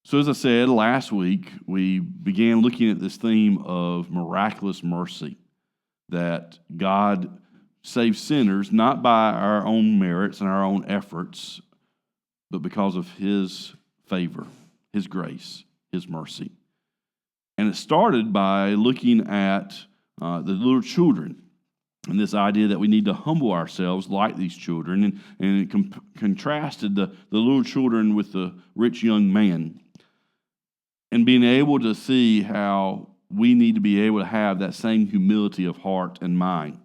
So as I said, last week we began looking at this theme of miraculous mercy, that God saves sinners not by our own merits and our own efforts, but because of His favor, His grace, His mercy. And it started by looking at the little children and this idea that we need to humble ourselves like these children, and it contrasted the little children with the rich young man, and being able to see how we need to be able to have that same humility of heart and mind.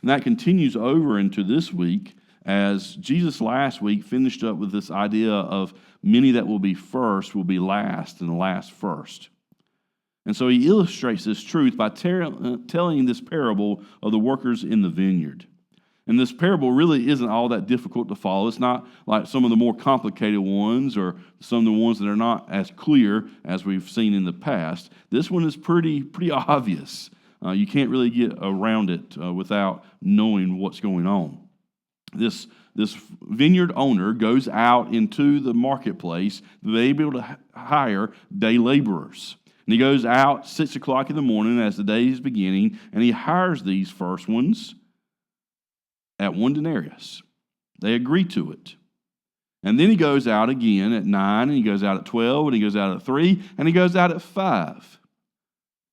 And that continues over into this week, as Jesus last week finished up with this idea of many that will be first will be last, and the last first. And so he illustrates this truth by telling this parable of the workers in the vineyard. And this parable really isn't all that difficult to follow. It's not like some of the more complicated ones or some of the ones that are not as clear as we've seen in the past. This one is pretty obvious. You can't really get around it without knowing what's going on. This vineyard owner goes out into the marketplace to be able to hire day laborers. And he goes out 6 o'clock in the morning as the day is beginning, and he hires these first ones at 1 denarius. They agree to it. And then he goes out again at 9, and he goes out at 12, and he goes out at 3, and he goes out at 5.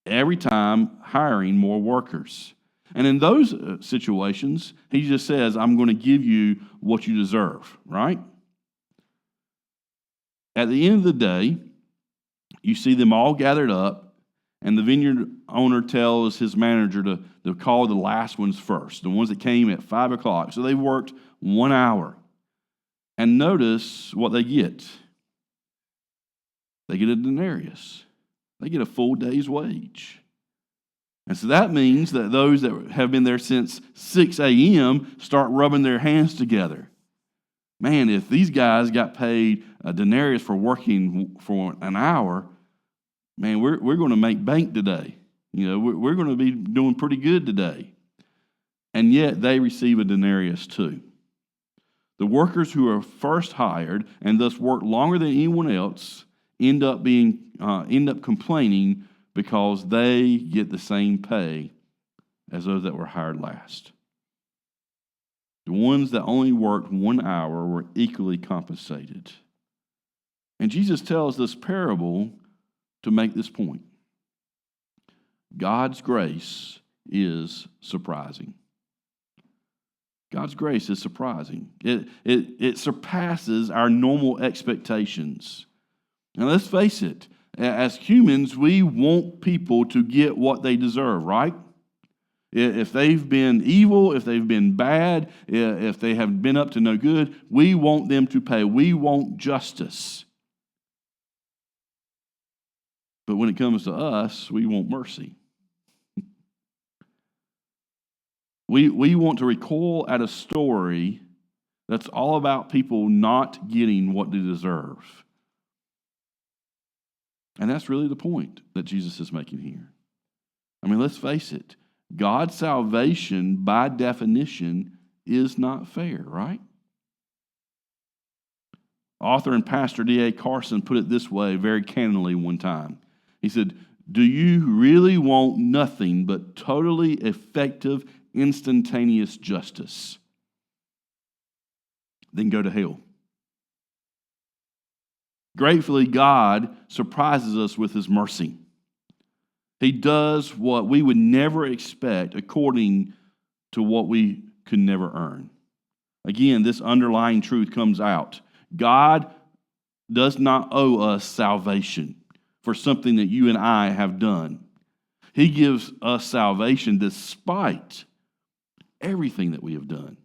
Every time hiring more workers. And in those situations, he just says, I'm going to give you what you deserve, right? At the end of the day, you see them all gathered up, and the vineyard owner tells his manager to call the last ones first, the ones that came at 5 o'clock. So they worked 1 hour. And notice what they get. They get a denarius. They get a full day's wage. And so that means that those that have been there since 6 a.m. start rubbing their hands together. Man, if these guys got paid a denarius for working for an hour, man, we're going to make bank today. We're going to be doing pretty good today. And yet they receive a denarius too. The workers who are first hired and thus work longer than anyone else end up complaining because they get the same pay as those that were hired last. The ones that only worked 1 hour were equally compensated. And Jesus tells this parable to make this point. God's grace is surprising. God's grace is surprising. It surpasses our normal expectations. Now let's face it, as humans, we want people to get what they deserve, right? If they've been evil, if they've been bad, if they have been up to no good, we want them to pay. We want justice. But when it comes to us, we want mercy. We want to recoil at a story that's all about people not getting what they deserve. And that's really the point that Jesus is making here. I mean, let's face it. God's salvation, by definition, is not fair, right? Author and pastor D.A. Carson put it this way very candidly one time. He said, "Do you really want nothing but totally effective, instantaneous justice? Then go to hell." Gratefully, God surprises us with His mercy. He does what we would never expect according to what we could never earn. Again, this underlying truth comes out. God does not owe us salvation for something that you and I have done. He gives us salvation despite everything that we have done.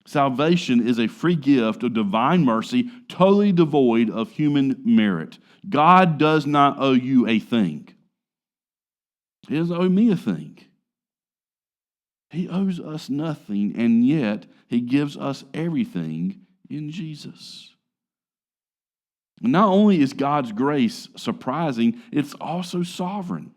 Salvation is a free gift of divine mercy, totally devoid of human merit. God does not owe you a thing. He doesn't owe me a thing. He owes us nothing, and yet He gives us everything in Jesus. Not only is God's grace surprising, it's also sovereign.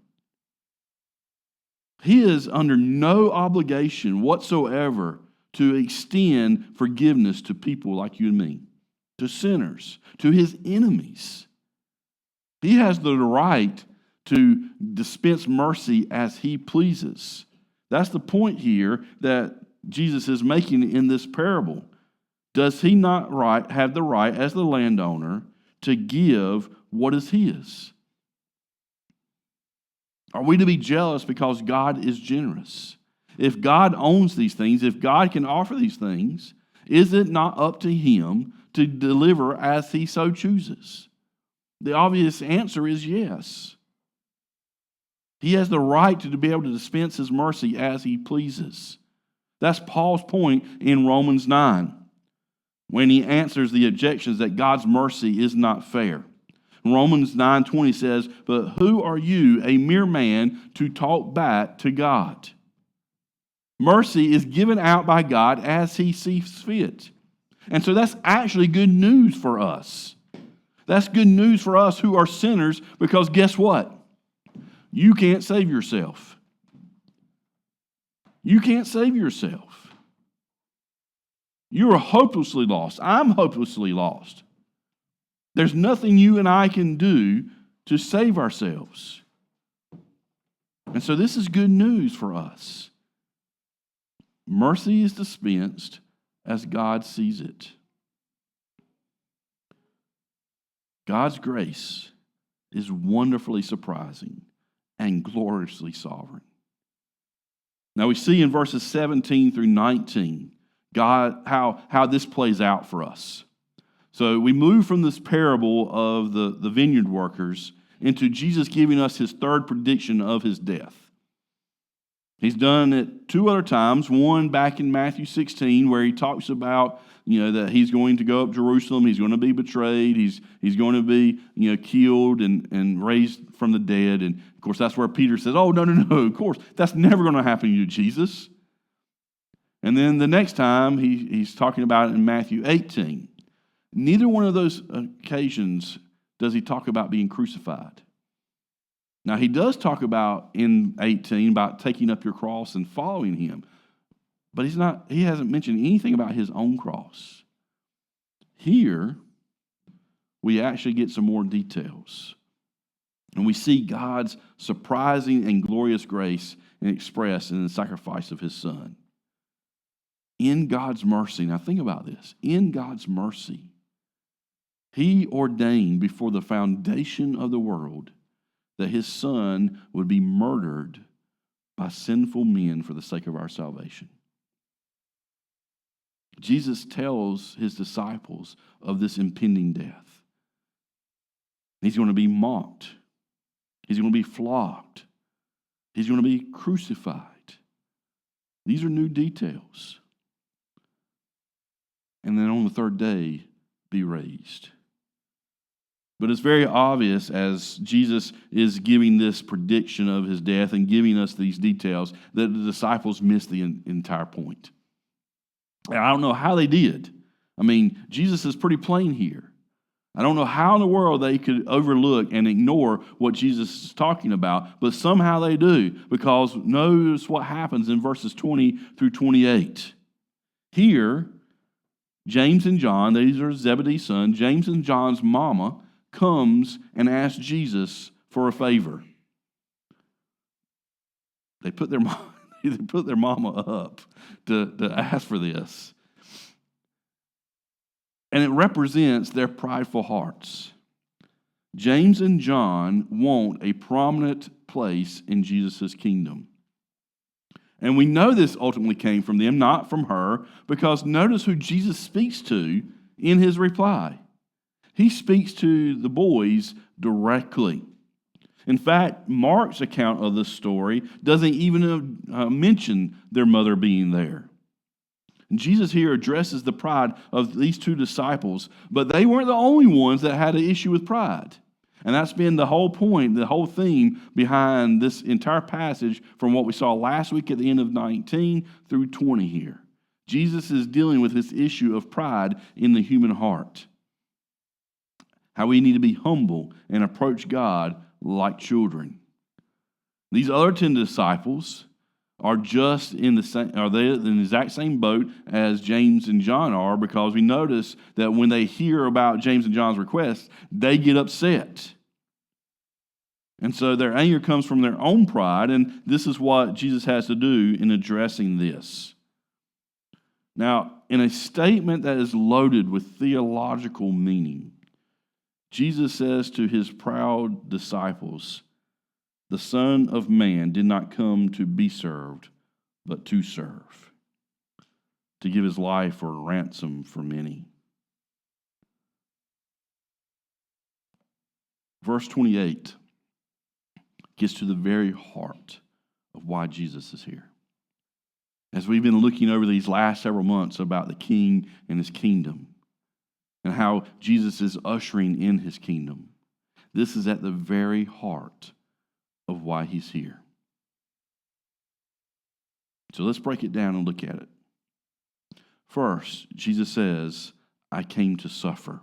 He is under no obligation whatsoever to extend forgiveness to people like you and me, to sinners, to His enemies. He has the right to dispense mercy as he pleases. That's the point here that Jesus is making in this parable. Does he not have the right as the landowner to give what is his? Are we to be jealous because God is generous? If God owns these things, if God can offer these things, is it not up to him to deliver as he so chooses? The obvious answer is yes. He has the right to be able to dispense his mercy as he pleases. That's Paul's point in Romans 9 when he answers the objections that God's mercy is not fair. Romans 9:20 says, "But who are you, a mere man, to talk back to God?" Mercy is given out by God as he sees fit. And so that's actually good news for us. That's good news for us who are sinners, because guess what? You can't save yourself. You can't save yourself. You are hopelessly lost. I'm hopelessly lost. There's nothing you and I can do to save ourselves. And so this is good news for us. Mercy is dispensed as God sees it. God's grace is wonderfully surprising and gloriously sovereign. Now we see in verses 17 through 19 how this plays out for us. So we move from this parable of the vineyard workers into Jesus giving us his third prediction of his death. He's done it two other times, one back in Matthew 16 where he talks about that he's going to go up Jerusalem, he's going to be betrayed, he's going to be killed and raised from the dead. And of course that's where Peter says, "Oh, no, of course, that's never going to happen to you, Jesus." And then the next time he's talking about it in Matthew 18. Neither one of those occasions does he talk about being crucified. Now, he does talk about in 18 about taking up your cross and following him, but he hasn't mentioned anything about his own cross. Here, we actually get some more details. And we see God's surprising and glorious grace expressed in the sacrifice of his Son. In God's mercy, now think about this, in God's mercy, he ordained before the foundation of the world that his Son would be murdered by sinful men for the sake of our salvation. Jesus tells his disciples of this impending death. He's going to be mocked. He's going to be flogged. He's going to be crucified. These are new details. And then on the third day, be raised. But it's very obvious as Jesus is giving this prediction of his death and giving us these details that the disciples missed the entire point. And I don't know how they did. I mean, Jesus is pretty plain here. I don't know how in the world they could overlook and ignore what Jesus is talking about, but somehow they do, because notice what happens in verses 20 through 28. Here, James and John, these are Zebedee's sons, James and John's mama, comes and asks Jesus for a favor. They put their mama up to ask for this. And it represents their prideful hearts. James and John want a prominent place in Jesus' kingdom. And we know this ultimately came from them, not from her, because notice who Jesus speaks to in his reply. He speaks to the boys directly. In fact, Mark's account of this story doesn't even mention their mother being there. And Jesus here addresses the pride of these two disciples, but they weren't the only ones that had an issue with pride. And that's been the whole point, the whole theme behind this entire passage from what we saw last week at the end of 19 through 20 here. Jesus is dealing with this issue of pride in the human heart. How we need to be humble and approach God like children. These other 10 disciples are just in the exact same boat as James and John are, because we notice that when they hear about James and John's request, they get upset. And so their anger comes from their own pride, and this is what Jesus has to do in addressing this. Now, in a statement that is loaded with theological meaning, Jesus says to his proud disciples, "The Son of Man did not come to be served, but to serve, to give his life for a ransom for many." Verse 28 gets to the very heart of why Jesus is here. As we've been looking over these last several months about the King and his kingdom and how Jesus is ushering in his kingdom, this is at the very heart of why he's here. So let's break it down and look at it. First, Jesus says, "I came to suffer."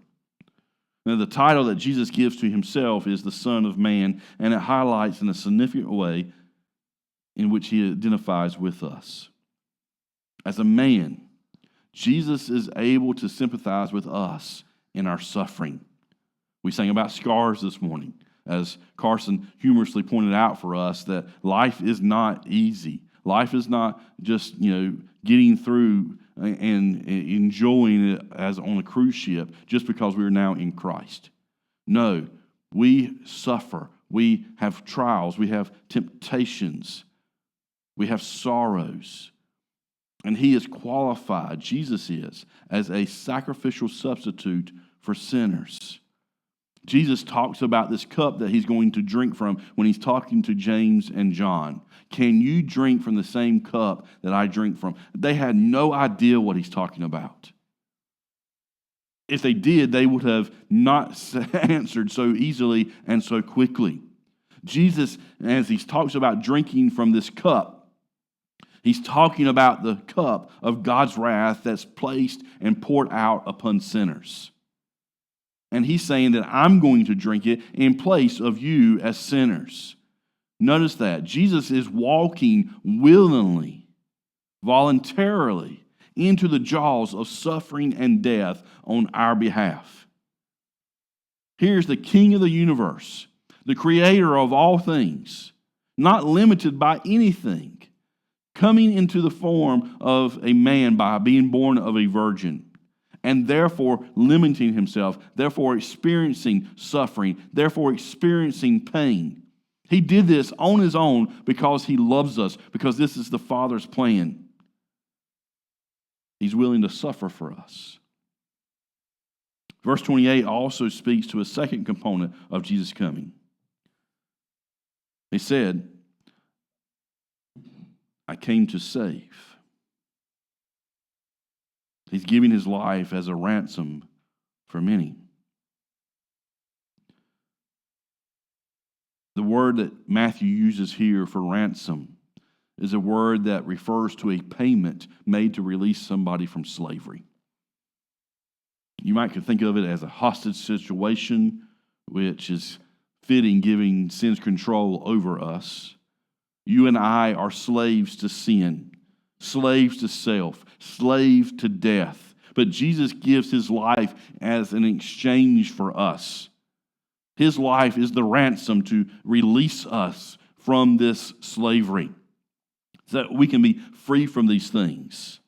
Now, the title that Jesus gives to himself is the Son of Man, and it highlights in a significant way in which he identifies with us. As a man, Jesus is able to sympathize with us in our suffering. We sang about scars this morning, as Carson humorously pointed out for us, that life is not easy. Life is not just, getting through and enjoying it as on a cruise ship just because we are now in Christ. No, we suffer. We have trials. We have temptations. We have sorrows. And he is qualified, Jesus is, as a sacrificial substitute for sinners. Jesus talks about this cup that he's going to drink from when he's talking to James and John. Can you drink from the same cup that I drink from? They had no idea what he's talking about. If they did, they would have not answered so easily and so quickly. Jesus, as he talks about drinking from this cup, he's talking about the cup of God's wrath that's placed and poured out upon sinners. And he's saying that I'm going to drink it in place of you as sinners. Notice that. Jesus is walking willingly, voluntarily, into the jaws of suffering and death on our behalf. Here's the King of the universe, the creator of all things, not limited by anything, coming into the form of a man by being born of a virgin, and therefore limiting himself, therefore experiencing suffering, therefore experiencing pain. He did this on his own because he loves us, because this is the Father's plan. He's willing to suffer for us. Verse 28 also speaks to a second component of Jesus' coming. He said, "I came to save." He's giving his life as a ransom for many. The word that Matthew uses here for ransom is a word that refers to a payment made to release somebody from slavery. You might think of it as a hostage situation, which is fitting, giving sin's control over us. You and I are slaves to sin, slaves to self, slaves to death. But Jesus gives his life as an exchange for us. His life is the ransom to release us from this slavery so that we can be free from these things.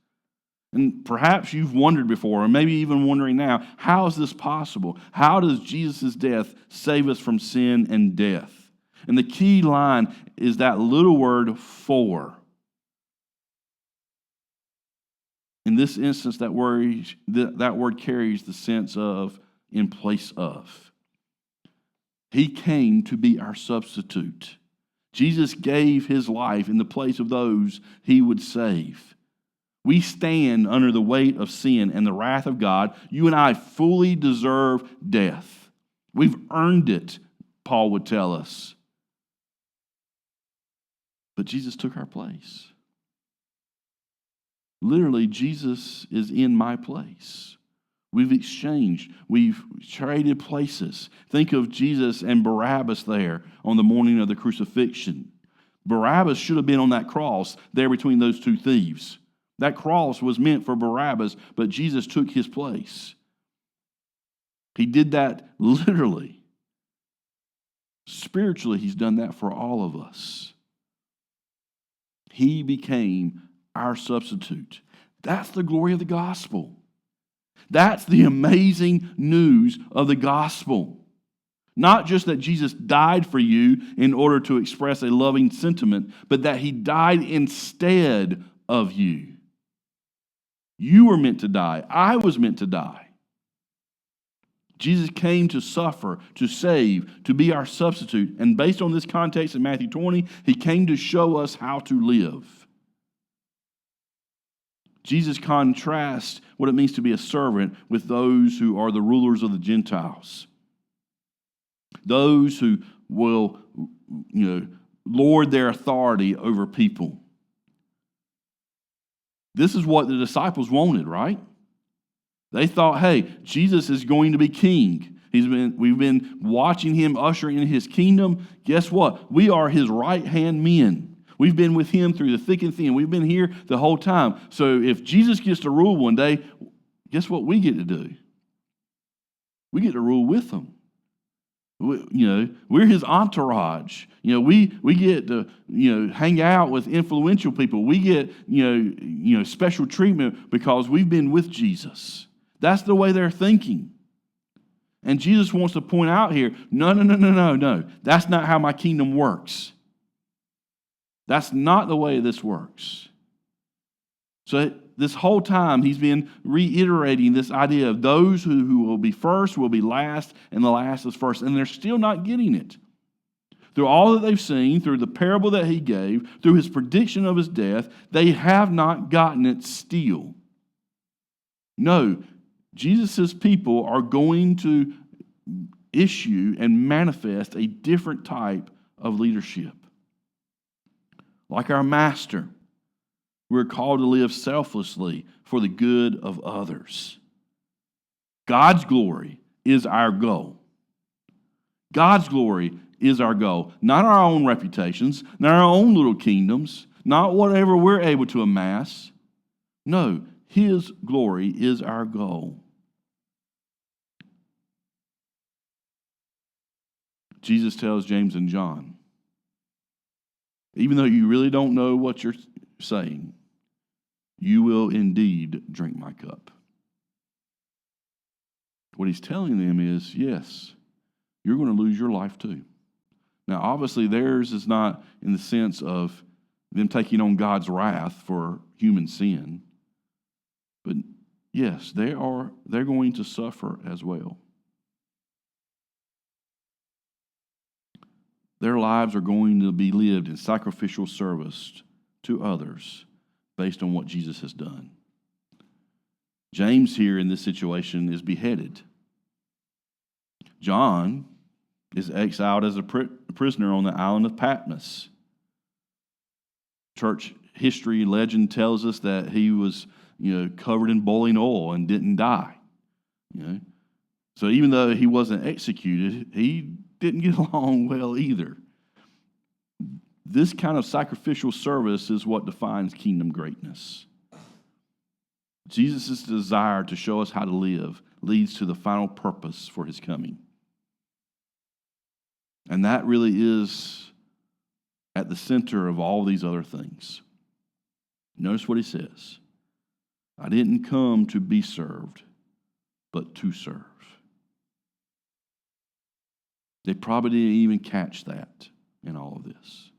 And perhaps you've wondered before, or maybe even wondering now, how is this possible? How does Jesus' death save us from sin and death? And the key line is that little word, "for." In this instance, that word carries the sense of in place of. He came to be our substitute. Jesus gave his life in the place of those he would save. We stand under the weight of sin and the wrath of God. You and I fully deserve death. We've earned it, Paul would tell us. But Jesus took our place. Literally, Jesus is in my place. We've exchanged. We've traded places. Think of Jesus and Barabbas there on the morning of the crucifixion. Barabbas should have been on that cross there between those two thieves. That cross was meant for Barabbas, but Jesus took his place. He did that literally spiritually, he's done that for all of us. He became our substitute. That's the glory of the gospel. That's the amazing news of the gospel. Not just that Jesus died for you in order to express a loving sentiment, but that he died instead of you. You were meant to die. I was meant to die. Jesus came to suffer, to save, to be our substitute. And based on this context in Matthew 20, he came to show us how to live. Jesus contrasts what it means to be a servant with those who are the rulers of the Gentiles. Those who will, lord their authority over people. This is what the disciples wanted, right? They thought, hey, Jesus is going to be king. We've been watching him usher in his kingdom. Guess what? We are his right-hand men. We've been with him through the thick and thin. We've been here the whole time. So if Jesus gets to rule one day, guess what we get to do? We get to rule with him. We're his entourage. We get to hang out with influential people. We get special treatment because we've been with Jesus. That's the way they're thinking. And Jesus wants to point out here, no. That's not how my kingdom works. That's not the way this works. So this whole time, he's been reiterating this idea of those who will be first will be last, and the last is first. And they're still not getting it. Through all that they've seen, through the parable that he gave, through his prediction of his death, they have not gotten it still. No, Jesus' people are going to issue and manifest a different type of leadership. Like our master, we're called to live selflessly for the good of others. God's glory is our goal. God's glory is our goal. Not our own reputations, not our own little kingdoms, not whatever we're able to amass. No, his glory is our goal. Jesus tells James and John, even though you really don't know what you're saying, you will indeed drink my cup. What he's telling them is, yes, you're going to lose your life too. Now, obviously, theirs is not in the sense of them taking on God's wrath for human sin. But yes, they're going to suffer as well. Their lives are going to be lived in sacrificial service to others based on what Jesus has done. James here in this situation is beheaded. John is exiled as a prisoner on the island of Patmos. Church history legend tells us that he was, covered in boiling oil and didn't die. So even though he wasn't executed, he didn't get along well either. This kind of sacrificial service is what defines kingdom greatness. Jesus' desire to show us how to live leads to the final purpose for his coming. And that really is at the center of all these other things. Notice what he says. I didn't come to be served, but to serve. They probably didn't even catch that in all of this.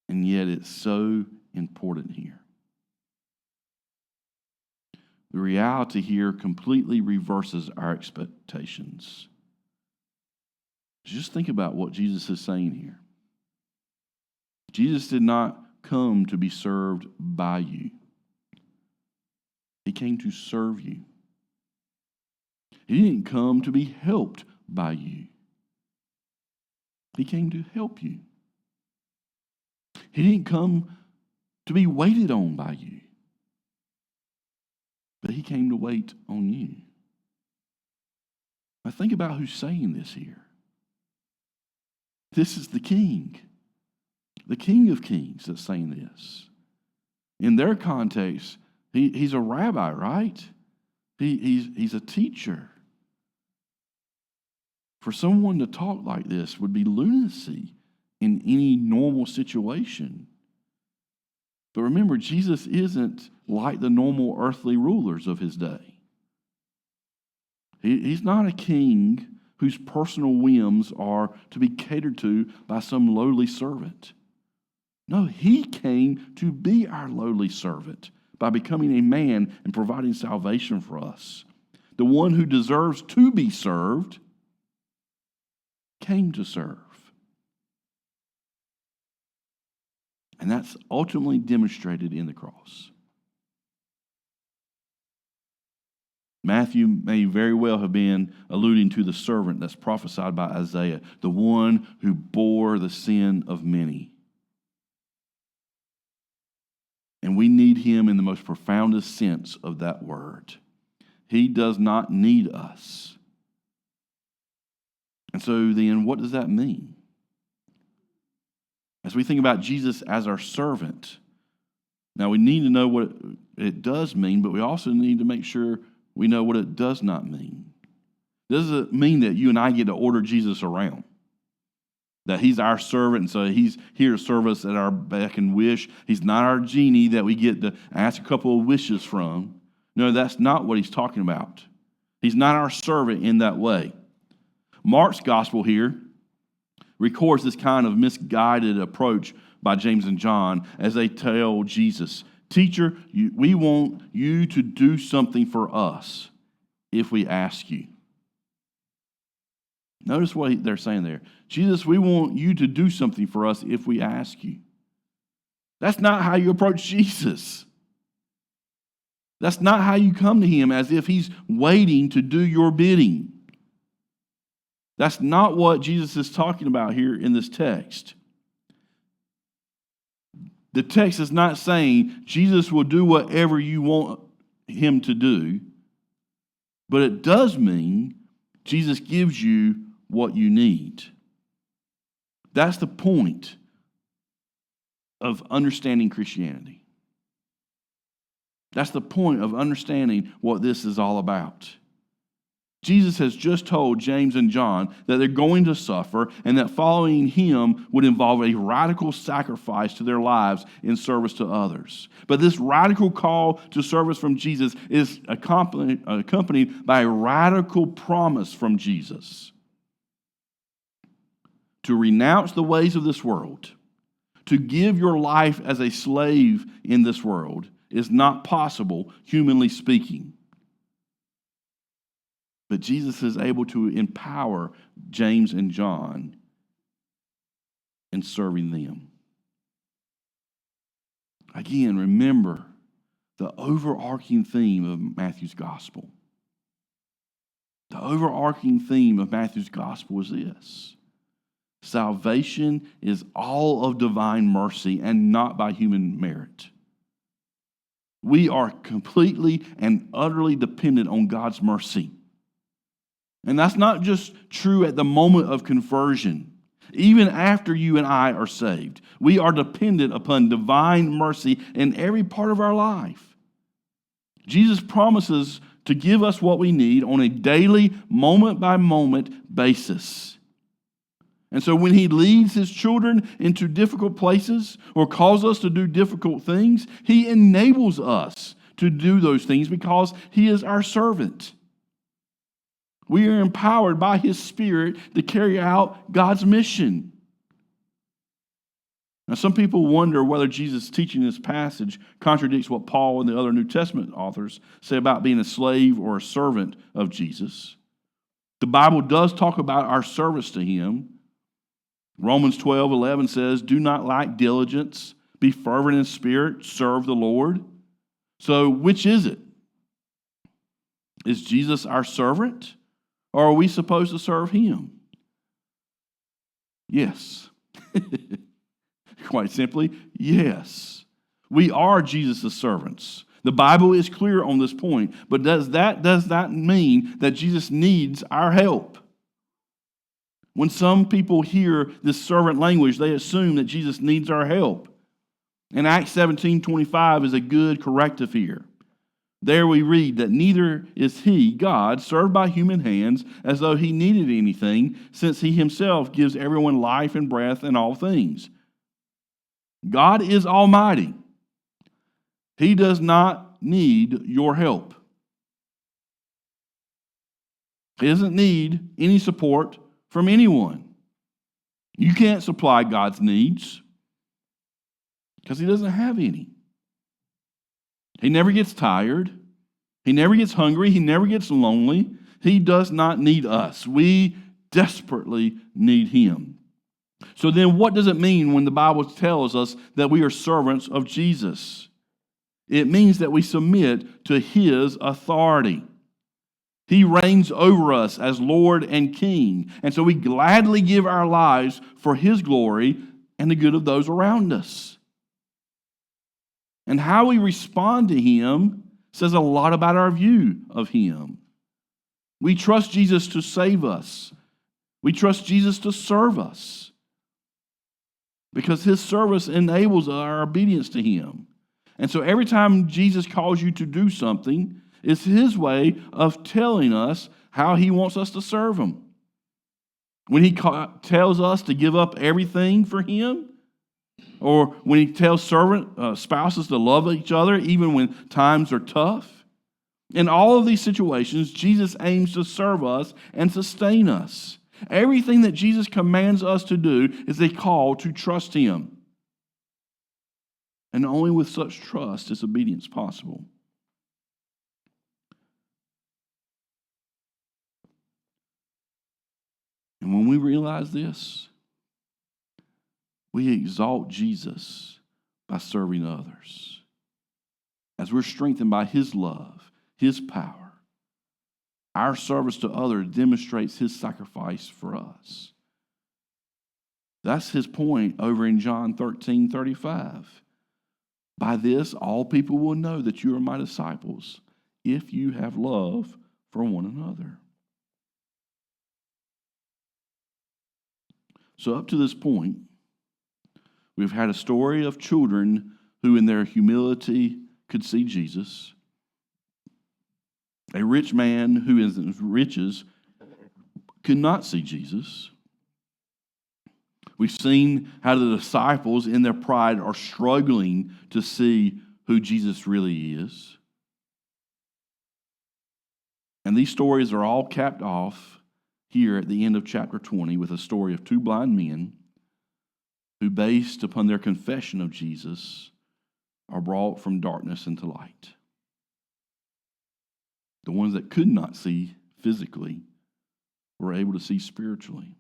And yet it's so important here. The reality here completely reverses our expectations. Just think about what Jesus is saying here. Jesus did not come to be served by you. He came to serve you. He didn't come to be helped by you. He came to help you. He didn't come to be waited on by you. But he came to wait on you. Now think about who's saying this here. This is the King of Kings that's saying this. In their context, he's a rabbi, right? He's a teacher. For someone to talk like this would be lunacy in any normal situation. But remember, Jesus isn't like the normal earthly rulers of his day. He's not a king whose personal whims are to be catered to by some lowly servant. No, he came to be our lowly servant by becoming a man and providing salvation for us. The one who deserves to be served came to serve. And that's ultimately demonstrated in the cross. Matthew may very well have been alluding to the servant that's prophesied by Isaiah, the one who bore the sin of many. And we need him in the most profoundest sense of that word. He does not need us. And so then, what does that mean? As we think about Jesus as our servant, now we need to know what it does mean, but we also need to make sure we know what it does not mean. Does it mean that you and I get to order Jesus around? That he's our servant, and so he's here to serve us at our beck and wish. He's not our genie that we get to ask a couple of wishes from. No, that's not what he's talking about. He's not our servant in that way. Mark's gospel here records this kind of misguided approach by James and John as they tell Jesus, "Teacher, we want you to do something for us if we ask you." Notice what they're saying there. Jesus, we want you to do something for us if we ask you. That's not how you approach Jesus. That's not how you come to him, as if he's waiting to do your bidding. That's not what Jesus is talking about here in this text. The text is not saying Jesus will do whatever you want him to do, but it does mean Jesus gives you what you need. That's the point of understanding Christianity. That's the point of understanding what this is all about. Jesus has just told James and John that they're going to suffer and that following him would involve a radical sacrifice to their lives in service to others. But this radical call to service from Jesus is accompanied by a radical promise from Jesus to renounce the ways of this world, to give your life as a slave in this world is not possible, humanly speaking. But Jesus is able to empower James and John in serving them. Again, remember the overarching theme of Matthew's gospel. The overarching theme of Matthew's gospel is this: salvation is all of divine mercy and not by human merit. We are completely and utterly dependent on God's mercy. And that's not just true at the moment of conversion. Even after you and I are saved, we are dependent upon divine mercy in every part of our life. Jesus promises to give us what we need on a daily, moment-by-moment basis. And so when he leads his children into difficult places or calls us to do difficult things, he enables us to do those things because he is our servant. We are empowered by his Spirit to carry out God's mission. Now, some people wonder whether Jesus' teaching in this passage contradicts what Paul and the other New Testament authors say about being a slave or a servant of Jesus. The Bible does talk about our service to him. Romans 12:11 says, "Do not lack diligence, be fervent in spirit, serve the Lord." So, which is it? Is Jesus our servant? Or are we supposed to serve him? Yes. Quite simply, yes. We are Jesus' servants. The Bible is clear on this point, but does that mean that Jesus needs our help? When some people hear this servant language, they assume that Jesus needs our help. And Acts 17:25 is a good corrective here. There we read that neither is he, God, served by human hands as though he needed anything, since he himself gives everyone life and breath and all things. God is almighty. He does not need your help. He doesn't need any support from anyone. You can't supply God's needs because he doesn't have any. He never gets tired. He never gets hungry. He never gets lonely. He does not need us. We desperately need him. So then what does it mean when the Bible tells us that we are servants of Jesus? It means that we submit to his authority. He reigns over us as Lord and King. And so we gladly give our lives for his glory and the good of those around us. And how we respond to him says a lot about our view of him. We trust Jesus to save us. We trust Jesus to serve us because his service enables our obedience to him. And so every time Jesus calls you to do something, it's his way of telling us how he wants us to serve him. When he tells us to give up everything for him, or when he tells spouses to love each other even when times are tough, in all of these situations, Jesus aims to serve us and sustain us. Everything that Jesus commands us to do is a call to trust him. And only with such trust is obedience possible. And when we realize this, we exalt Jesus by serving others. As we're strengthened by his love, his power, our service to others demonstrates his sacrifice for us. That's his point over in John 13:35. By this, all people will know that you are my disciples if you have love for one another. So up to this point, we've had a story of children who in their humility could see Jesus. A rich man who in his riches could not see Jesus. We've seen how the disciples in their pride are struggling to see who Jesus really is. And these stories are all capped off here at the end of chapter 20 with a story of two blind men who, based upon their confession of Jesus, are brought from darkness into light. The ones that could not see physically were able to see spiritually.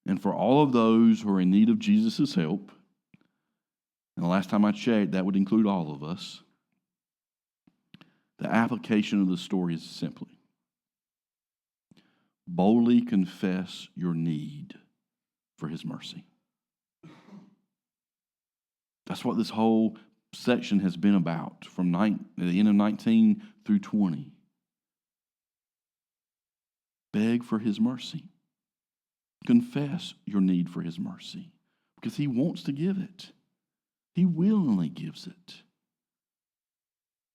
And for all of those who are in need of Jesus' help, and the last time I checked, that would include all of us, the application of the story is simply, boldly confess your need for his mercy. That's what this whole section has been about from the end of 19 through 20. Beg for his mercy. Confess your need for his mercy because he wants to give it. He willingly gives it.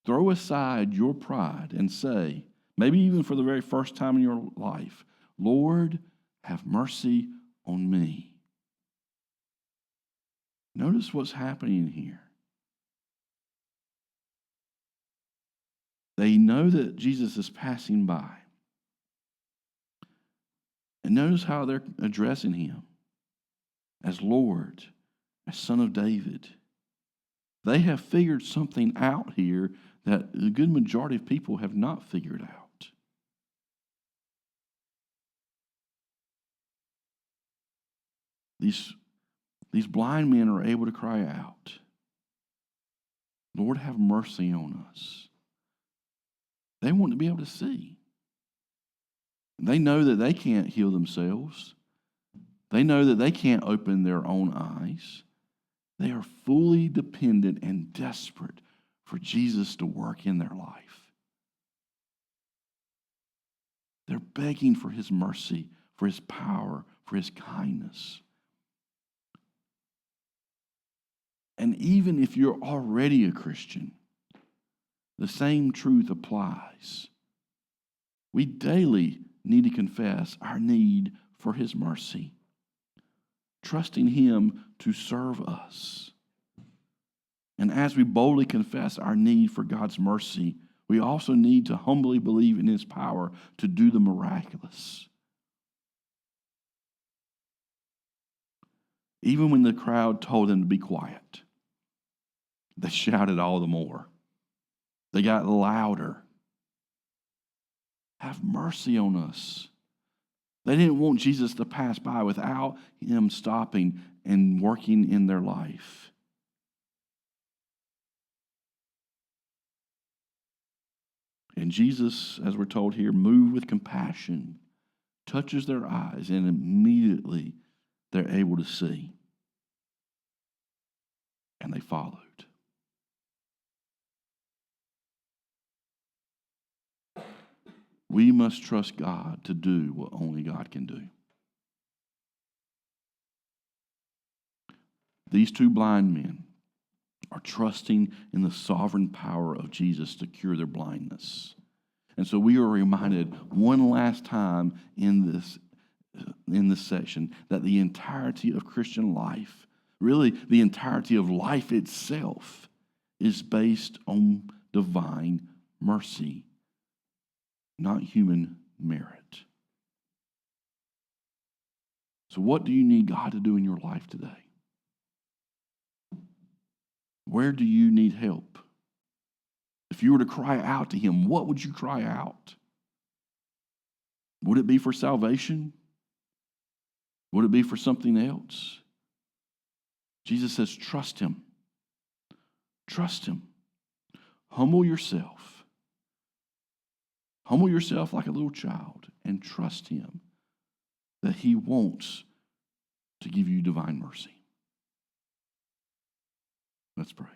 Throw aside your pride and say, maybe even for the very first time in your life, Lord, have mercy on me. Notice what's happening here. They know that Jesus is passing by. And notice how they're addressing him as Lord, as Son of David. They have figured something out here that the good majority of people have not figured out. These blind men are able to cry out, Lord, have mercy on us. They want to be able to see. They know that they can't heal themselves. They know that they can't open their own eyes. They are fully dependent and desperate for Jesus to work in their life. They're begging for his mercy, for his power, for his kindness. And even if you're already a Christian, the same truth applies. We daily need to confess our need for His mercy, trusting Him to serve us. And as we boldly confess our need for God's mercy, we also need to humbly believe in His power to do the miraculous. Even when the crowd told them to be quiet, they shouted all the more. They got louder. Have mercy on us. They didn't want Jesus to pass by without Him stopping and working in their life. And Jesus, as we're told here, moved with compassion, touches their eyes, and immediately they're able to see. And they followed. We must trust God to do what only God can do. These two blind men are trusting in the sovereign power of Jesus to cure their blindness. And so we are reminded one last time in this section that the entirety of Christian life, really the entirety of life itself, is based on divine mercy, not human merit. So what do you need God to do in your life today? Where do you need help? If you were to cry out to Him, what would you cry out? Would it be for salvation? Would it be for something else? Jesus says, trust Him. Trust Him. Humble yourself. Humble yourself like a little child and trust Him that He wants to give you divine mercy. Let's pray.